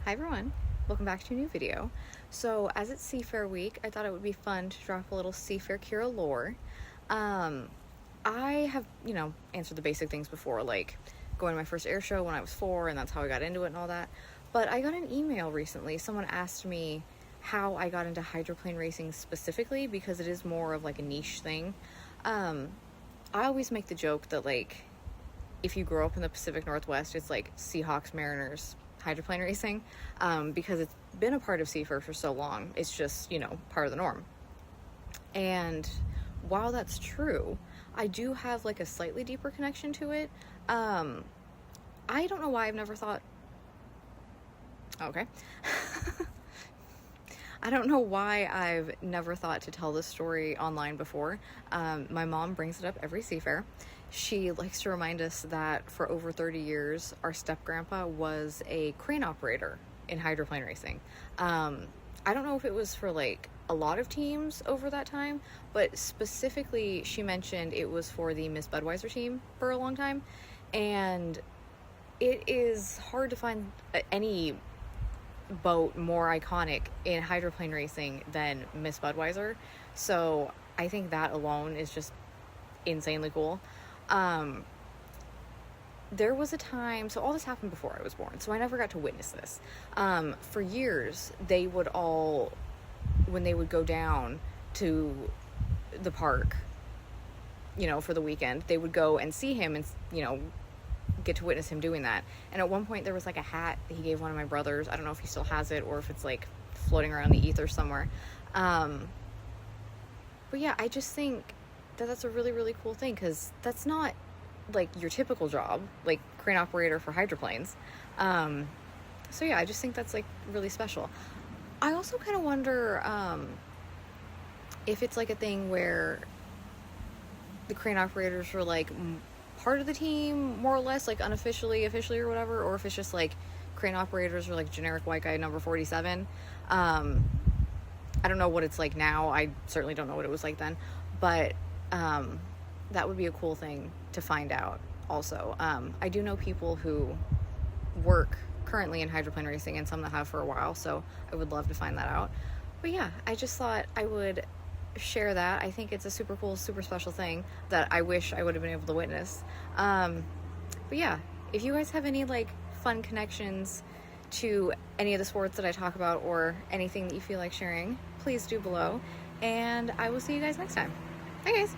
Hi everyone, welcome back to a new video. So as it's Seafair week, I thought it would be fun to drop a little Seafair Kyra lore. I have, answered the basic things before, like going to my first air show when I was 4, and that's how I got into it and all that. But I got an email recently. Someone asked me how I got into hydroplane racing specifically, because it is more of like a niche thing. I always make the joke that like if you grow up in the Pacific Northwest, it's like Seahawks, Mariners, hydroplane racing, because it's been a part of Seafair for so long. It's just, part of the norm. And while that's true, I do have like a slightly deeper connection to it. I don't know why I've never thought, okay. I don't know why I've never thought to tell this story online before. My mom brings it up every Seafair. She likes to remind us that for over 30 years, our step-grandpa was a crane operator in hydroplane racing. I don't know if it was for like a lot of teams over that time, but specifically she mentioned it was for the Miss Budweiser team for a long time. And it is hard to find any boat more iconic in hydroplane racing than Miss Budweiser. So I think that alone is just insanely cool. There was a time, so all this happened before I was born, so I never got to witness this. For years, they would all, when they would go down to the park, for the weekend, they would go and see him and, get to witness him doing that. And at one point there was like a hat that he gave one of my brothers. I don't know if he still has it or if it's like floating around the ether somewhere. But yeah, I just think that that's a really, really cool thing, because that's not like your typical job, like crane operator for hydroplanes. So yeah, I just think that's like really special. I also kind of wonder if it's like a thing where the crane operators were like part of the team, more or less, like unofficially, officially, or whatever, or if it's just like crane operators are like generic white guy number 47. I don't know what it's like now. I certainly don't know what it was like then, but that would be a cool thing to find out also. I do know people who work currently in hydroplane racing and some that have for a while, so I would love to find that out. But yeah, I just thought I would share that. I think it's a super cool, super special thing that I wish I would have been able to witness. But yeah, if you guys have any like fun connections to any of the sports that I talk about or anything that you feel like sharing, please do below, and I will see you guys next time. Bye guys.